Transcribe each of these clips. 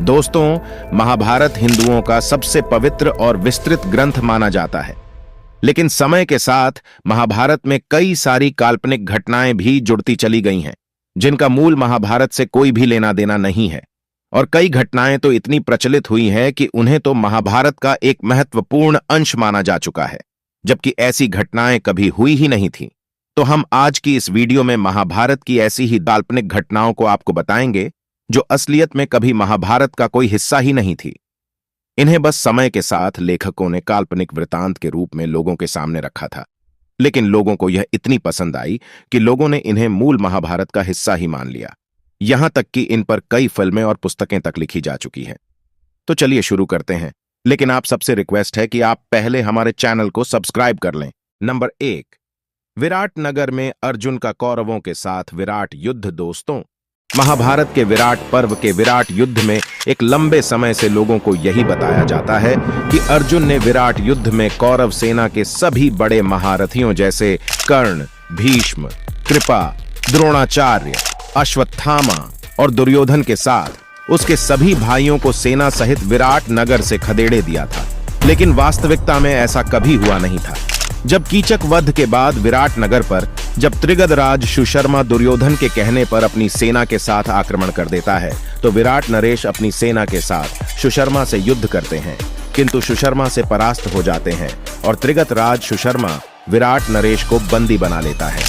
दोस्तों, महाभारत हिंदुओं का सबसे पवित्र और विस्तृत ग्रंथ माना जाता है। लेकिन समय के साथ महाभारत में कई सारी काल्पनिक घटनाएं भी जुड़ती चली गई हैं, जिनका मूल महाभारत से कोई भी लेना देना नहीं है। और कई घटनाएं तो इतनी प्रचलित हुई हैं कि उन्हें तो महाभारत का एक महत्वपूर्ण अंश माना जा चुका है, जबकि ऐसी घटनाएं कभी हुई ही नहीं थीं। तो हम आज की इस वीडियो में महाभारत की ऐसी ही काल्पनिक घटनाओं को आपको बताएंगे जो असलियत में कभी महाभारत का कोई हिस्सा ही नहीं थी। इन्हें बस समय के साथ लेखकों ने काल्पनिक वृतांत के रूप में लोगों के सामने रखा था, लेकिन लोगों को यह इतनी पसंद आई कि लोगों ने इन्हें मूल महाभारत का हिस्सा ही मान लिया। यहां तक कि इन पर कई फिल्में और पुस्तकें तक लिखी जा चुकी हैं। तो चलिए शुरू करते हैं, लेकिन आप सबसे रिक्वेस्ट है कि आप पहले हमारे चैनल को सब्सक्राइब कर लें। नंबर 1, विराट नगर में अर्जुन का कौरवों के साथ विराट युद्ध। दोस्तों, महाभारत के विराट पर्व के विराट युद्ध में एक लंबे समय से लोगों को यही बताया जाता है कि अर्जुन ने विराट युद्ध में कौरव सेना के सभी बड़े महारथियों जैसे कर्ण, भीष्म, कृपा, द्रोणाचार्य, अश्वत्थामा और दुर्योधन के साथ उसके सभी भाइयों को सेना सहित विराट नगर से खदेड़े दिया था। लेकिन वास्तविकता में ऐसा कभी हुआ नहीं था। जब कीचक वध के बाद विराट नगर पर जब त्रिगदराज सुशर्मा दुर्योधन के कहने पर अपनी सेना के साथ आक्रमण कर देता है, तो विराट नरेश अपनी सेना के साथ सुशर्मा से युद्ध करते हैं, किंतु सुशर्मा से परास्त हो जाते हैं और त्रिगदराज सुशर्मा विराट नरेश को बंदी बना लेता है।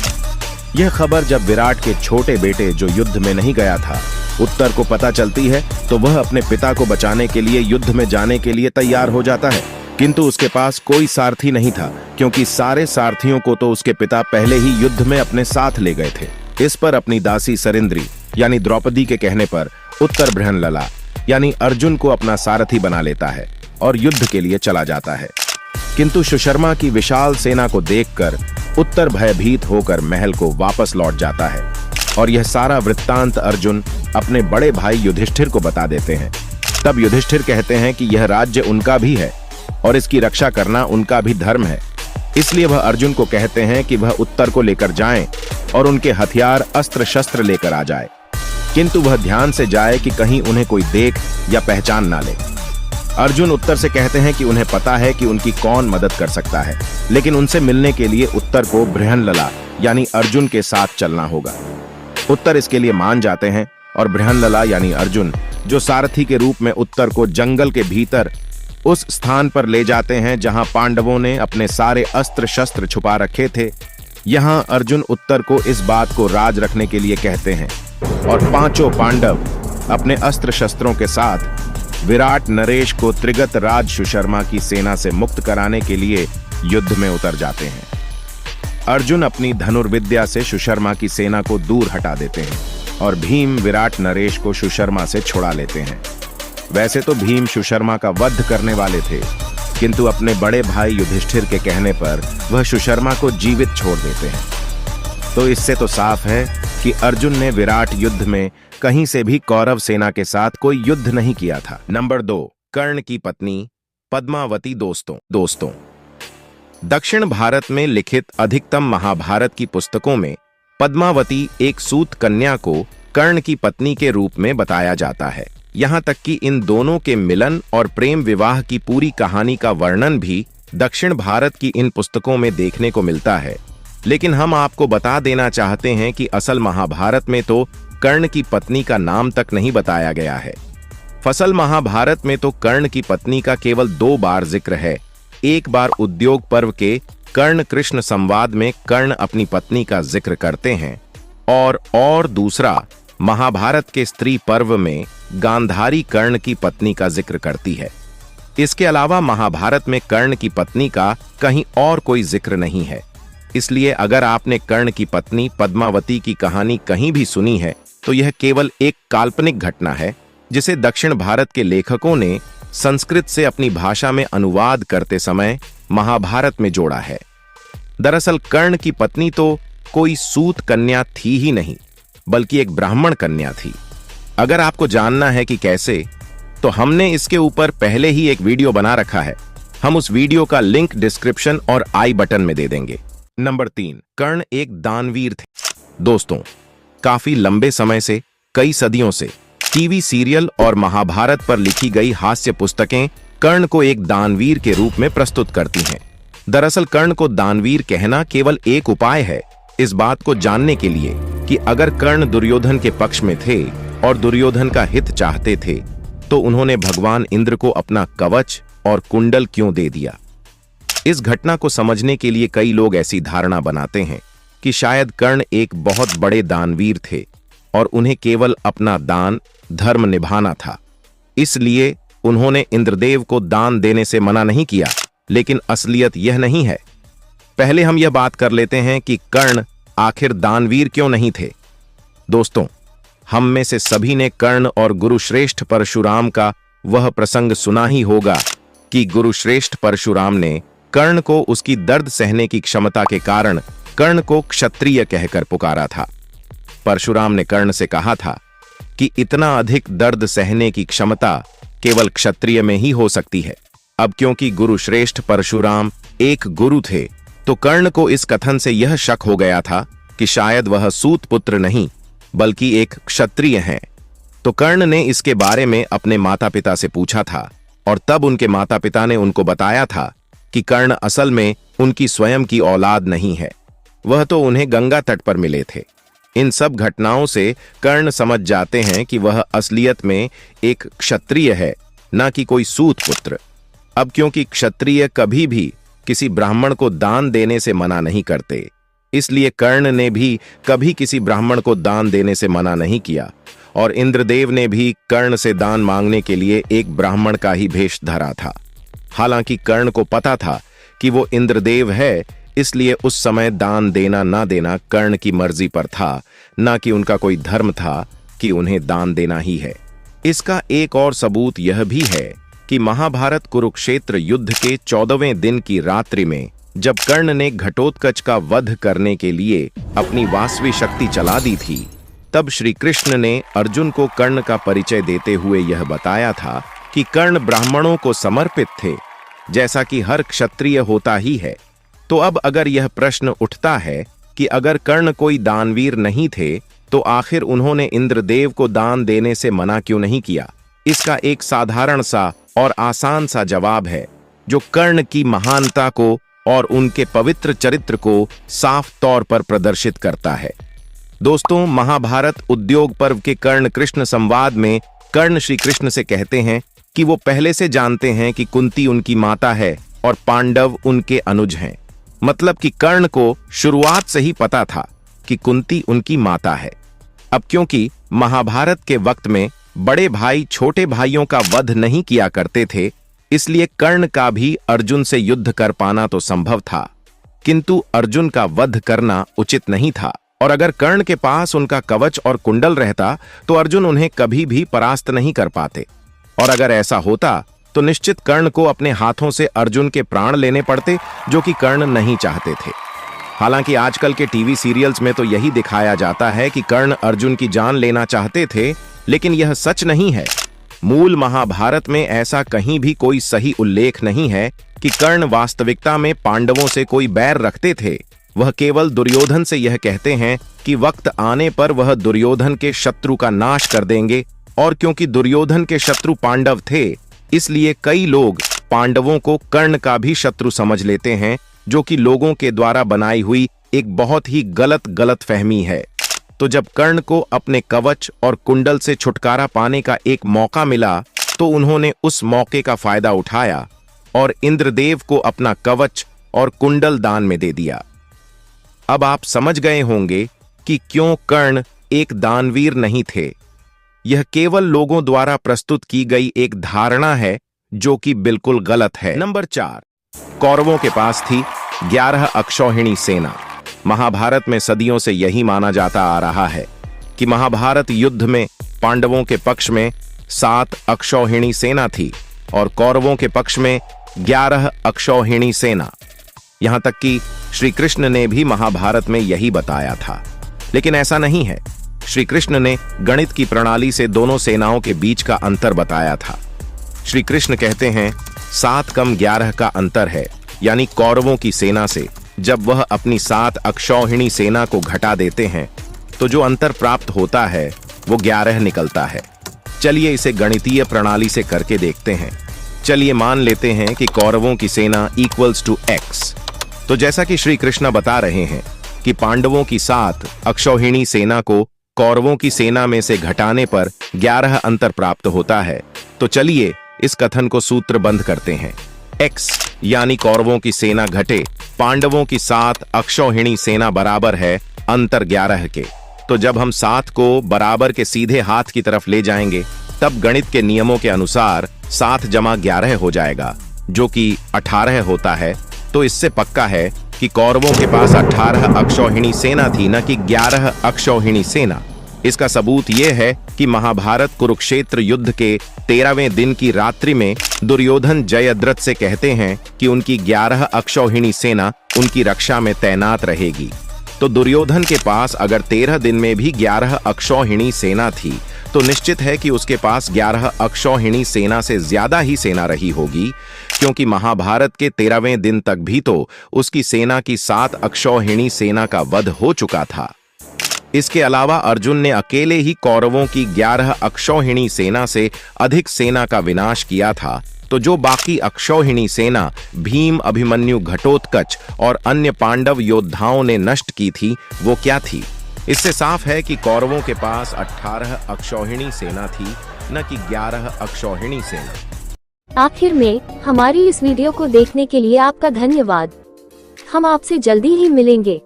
यह खबर जब विराट के छोटे बेटे जो युद्ध में नहीं गया था उत्तर को पता चलती है, तो वह अपने पिता को बचाने के लिए युद्ध में जाने के लिए तैयार हो जाता है, किंतु उसके पास कोई सारथी नहीं था, क्योंकि सारे सारथियों को तो उसके पिता पहले ही युद्ध में अपने साथ ले गए थे। इस पर अपनी दासी सरिंद्री यानी द्रौपदी के कहने पर उत्तर बृहनलला यानी अर्जुन को अपना सारथी बना लेता है और युद्ध के लिए चला जाता है। किंतु सुशर्मा की विशाल सेना को देखकर उत्तर भयभीत होकर महल को वापस लौट जाता है और यह सारा वृत्तांत अर्जुन अपने बड़े भाई युधिष्ठिर को बता देते हैं। तब युधिष्ठिर कहते हैं कि यह राज्य उनका भी है और इसकी रक्षा करना उनका भी धर्म है। इसलिए वह अर्जुन को कहते हैं कि वह उत्तर को लेकर जाएं और उनके हथियार अस्त्र शस्त्र लेकर आ जाए, किंतु वह ध्यान से जाए कि कहीं उन्हें कोई देख या पहचान ना ले। अर्जुन उत्तर से कहते हैं कि उन्हें पता है कि उनकी कौन मदद कर सकता है, लेकिन उनसे मिलने के लिए उत्तर को बृहनलला यानी अर्जुन के साथ चलना होगा। उत्तर इसके लिए मान जाते हैं और बृहनलला यानी अर्जुन, जो सारथी के रूप में उत्तर को जंगल के भीतर उस स्थान पर ले जाते हैं जहां पांडवों ने अपने सारे अस्त्र शस्त्र छुपा रखे थे। यहां अर्जुन उत्तर को इस बात को राज रखने के लिए कहते हैं और पांचों पांडव अपने अस्त्र शस्त्रों के साथ विराट नरेश को त्रिगदराज सुशर्मा की सेना से मुक्त कराने के लिए युद्ध में उतर जाते हैं। अर्जुन अपनी धनुर्विद्या से सुशर्मा की सेना को दूर हटा देते हैं और भीम विराट नरेश को सुशर्मा से छुड़ा लेते हैं। वैसे तो भीम सुशर्मा का वध करने वाले थे, किंतु अपने बड़े भाई युधिष्ठिर के कहने पर वह सुशर्मा को जीवित छोड़ देते हैं। तो इससे तो साफ है कि अर्जुन ने विराट युद्ध में कहीं से भी कौरव सेना के साथ कोई युद्ध नहीं किया था। नंबर 2, कर्ण की पत्नी पद्मावती। दोस्तों, दक्षिण भारत में लिखित अधिकतम महाभारत की पुस्तकों में पद्मावती एक सूत कन्या को कर्ण की पत्नी के रूप में बताया जाता है। यहाँ तक कि इन दोनों के मिलन और प्रेम विवाह की पूरी कहानी का वर्णन भी दक्षिण भारत की इन पुस्तकों में देखने को मिलता है। लेकिन हम आपको बता देना चाहते हैं कि असल महाभारत में तो कर्ण की पत्नी का नाम तक नहीं बताया गया है। फसल महाभारत में तो कर्ण की पत्नी का केवल 2 बार जिक्र है। एक बार उद्योग पर्व के कर्ण कृष्ण संवाद में कर्ण अपनी पत्नी का जिक्र करते हैं और दूसरा महाभारत के स्त्री पर्व में गांधारी कर्ण की पत्नी का जिक्र करती है। इसके अलावा महाभारत में कर्ण की पत्नी का कहीं और कोई जिक्र नहीं है। इसलिए अगर आपने कर्ण की पत्नी पद्मावती की कहानी कहीं भी सुनी है, तो यह केवल एक काल्पनिक घटना है जिसे दक्षिण भारत के लेखकों ने संस्कृत से अपनी भाषा में अनुवाद करते समय महाभारत में जोड़ा है। दरअसल कर्ण की पत्नी तो कोई सूत कन्या थी ही नहीं, बल्कि एक ब्राह्मण कन्या थी। अगर आपको जानना है कि कैसे, तो हमने इसके ऊपर पहले ही एक वीडियो बना रखा है। हम उस वीडियो का लिंक डिस्क्रिप्शन और आई बटन में दे देंगे। नंबर 3, कर्ण एक दानवीर थे। दोस्तों, काफी लंबे समय से, कई सदियों से टीवी सीरियल और महाभारत पर लिखी गई हास्य पुस्तकें कर्ण को एक दानवीर के रूप में प्रस्तुत करती हैं। दरअसल कर्ण को दानवीर कहना केवल एक उपाय है इस बात को जानने के लिए कि अगर कर्ण दुर्योधन के पक्ष में थे और दुर्योधन का हित चाहते थे तो उन्होंने भगवान इंद्र को अपना कवच और कुंडल क्यों दे दिया। इस घटना को समझने के लिए कई लोग ऐसी धारणा बनाते हैं कि शायद कर्ण एक बहुत बड़े दानवीर थे और उन्हें केवल अपना दान धर्म निभाना था, इसलिए उन्होंने इंद्रदेव को दान देने से मना नहीं किया। लेकिन असलियत यह नहीं है। पहले हम यह बात कर लेते हैं कि कर्ण आखिर दानवीर क्यों नहीं थे। दोस्तों, हम में से सभी ने कर्ण और गुरुश्रेष्ठ परशुराम का वह प्रसंग सुना ही होगा कि गुरुश्रेष्ठ परशुराम ने कर्ण को उसकी दर्द सहने की क्षमता के कारण कर्ण को क्षत्रिय कहकर पुकारा था। परशुराम ने कर्ण से कहा था कि इतना अधिक दर्द सहने की क्षमता केवल क्षत्रिय में ही हो सकती है। अब क्योंकि गुरुश्रेष्ठ परशुराम एक गुरु थे तो कर्ण को इस कथन से यह शक हो गया था कि शायद वह सूत पुत्र नहीं बल्कि एक क्षत्रिय हैं। तो कर्ण ने इसके बारे में अपने माता पिता से पूछा था और तब उनके माता पिता ने उनको बताया था कि कर्ण असल में उनकी स्वयं की औलाद नहीं है, वह तो उन्हें गंगा तट पर मिले थे। इन सब घटनाओं से कर्ण समझ जाते हैं कि वह असलियत में एक क्षत्रिय है, न कि कोई सूत पुत्र। अब क्योंकि क्षत्रिय कभी भी किसी ब्राह्मण को दान देने से मना नहीं करते, इसलिए कर्ण ने भी कभी किसी ब्राह्मण को दान देने से मना नहीं किया और इंद्रदेव ने भी कर्ण से दान मांगने के लिए एक ब्राह्मण का ही भेष धरा था। हालांकि कर्ण को पता था कि वो इंद्रदेव है, इसलिए उस समय दान देना ना देना कर्ण की मर्जी पर था, ना कि उनका कोई धर्म था कि उन्हें दान देना ही है। इसका एक और सबूत यह भी है कि महाभारत कुरुक्षेत्र युद्ध के 14वें दिन की रात्रि में जब कर्ण ने घटोत्कच का वध करने के लिए अपनी वासवी शक्ति चला दी थी, तब श्री कृष्ण ने अर्जुन को कर्ण का परिचय देते हुए यह बताया था कि कर्ण ब्राह्मणों को समर्पित थे, जैसा कि हर क्षत्रिय होता ही है। तो अब अगर यह प्रश्न उठता है कि अगर कर्ण कोई दानवीर नहीं थे तो आखिर उन्होंने इंद्रदेव को दान देने से मना क्यों नहीं किया। इसका एक साधारण सा और आसान सा जवाब है जो कर्ण की महानता को और उनके पवित्र चरित्र को साफ तौर पर प्रदर्शित करता है। दोस्तों, महाभारत उद्योग पर्व के कर्ण कृष्ण संवाद में कर्ण श्री कृष्ण से कहते हैं कि वो पहले से जानते हैं कि कुंती उनकी माता है और पांडव उनके अनुज हैं। मतलब कि कर्ण को शुरुआत से ही पता था कि कुंती उनकी माता है। अब क्योंकि महाभारत के वक्त में बड़े भाई छोटे भाइयों का वध नहीं किया करते थे, इसलिए कर्ण का भी अर्जुन से युद्ध कर पाना तो संभव था, किंतु अर्जुन का वध करना उचित नहीं था। और अगर कर्ण के पास उनका कवच और कुंडल रहता तो अर्जुन उन्हें कभी भी परास्त नहीं कर पाते। और अगर ऐसा होता तो निश्चित कर्ण को अपने हाथों से अर्जुन के प्राण लेने पड़ते, जो कि कर्ण नहीं चाहते थे। हालांकि आजकल के टीवी सीरियल्स में तो यही दिखाया जाता है कि कर्ण अर्जुन की जान लेना चाहते थे, लेकिन यह सच नहीं है। मूल महाभारत में ऐसा कहीं भी कोई सही उल्लेख नहीं है कि कर्ण वास्तविकता में पांडवों से कोई बैर रखते थे। वह केवल दुर्योधन से यह कहते हैं कि वक्त आने पर वह दुर्योधन के शत्रु का नाश कर देंगे, और क्योंकि दुर्योधन के शत्रु पांडव थे, इसलिए कई लोग पांडवों को कर्ण का भी शत्रु समझ लेते हैं, जो कि लोगों के द्वारा बनाई हुई एक बहुत ही गलत फहमी है। तो जब कर्ण को अपने कवच और कुंडल से छुटकारा पाने का एक मौका मिला तो उन्होंने उस मौके का फायदा उठाया और इंद्रदेव को अपना कवच और कुंडल दान में दे दिया। अब आप समझ गए होंगे कि क्यों कर्ण एक दानवीर नहीं थे। यह केवल लोगों द्वारा प्रस्तुत की गई एक धारणा है जो कि बिल्कुल गलत है। नंबर 4, कौरवों के पास थी 11 अक्षौहिणी सेना। महाभारत में सदियों से यही माना जाता आ रहा है कि महाभारत युद्ध में पांडवों के पक्ष में 7 अक्षौहिणी सेना थी और कौरवों के पक्ष में 11 अक्षौहिणी सेना। यहां तक कि श्री कृष्ण ने भी महाभारत में यही बताया था, लेकिन ऐसा नहीं है। श्री कृष्ण ने गणित की प्रणाली से दोनों सेनाओं के बीच का अंतर बताया था। श्री कृष्ण कहते हैं 7 कम 11 का अंतर है, यानी कौरवों की सेना से जब वह अपनी 7 अक्षौहिणी सेना को घटा देते हैं तो जो अंतर प्राप्त होता है वो 11 निकलता है। चलिए इसे गणितीय प्रणाली से करके देखते हैं। चलिए मान लेते हैं कि कौरवों की सेना इक्वल्स टू x। तो जैसा कि श्री कृष्ण बता रहे हैं कि पांडवों की 7 अक्षौहिणी सेना को कौरवों की सेना में से घटाने पर 11 अंतर प्राप्त होता है। तो चलिए इस कथन को सूत्रबद्ध करते हैं। x यानी कौरवों की सेना घटे पांडवों की 7 अक्षौहिणी सेना बराबर है अंतर 11 के। तो जब हम 7 को बराबर के सीधे हाथ की तरफ ले जाएंगे तब गणित के नियमों के अनुसार 7 जमा 11 हो जाएगा, जो कि 18 होता है। तो इससे पक्का है कि कौरवों के पास 18 अक्षौहिणी सेना थी, न कि 11 अक्षौहिणी सेना। इसका सबूत यह है कि महाभारत कुरुक्षेत्र युद्ध के 13वें दिन की रात्रि में दुर्योधन जयद्रथ से कहते हैं कि उनकी 11 अक्षौहिणी सेना उनकी रक्षा में तैनात रहेगी। तो दुर्योधन के पास अगर 13 दिन में भी 11 अक्षौहिणी सेना थी तो निश्चित है कि उसके पास 11 अक्षौहिणी सेना से ज्यादा ही सेना रही होगी, क्योंकि महाभारत के 13वें दिन तक भी तो उसकी सेना की 7 अक्षौहिणी सेना का वध हो चुका था। इसके अलावा अर्जुन ने अकेले ही कौरवों की 11 अक्षौहिणी सेना से अधिक सेना का विनाश किया था। तो जो बाकी अक्षौहिणी सेना भीम, अभिमन्यु, घटोत्कच और अन्य पांडव योद्धाओं ने नष्ट की थी वो क्या थी? इससे साफ है कि कौरवों के पास 18 अक्षौहिणी सेना थी, न कि 11 अक्षौहिणी सेना। आखिर में हमारी इस वीडियो को देखने के लिए आपका धन्यवाद। हम आपसे जल्दी ही मिलेंगे।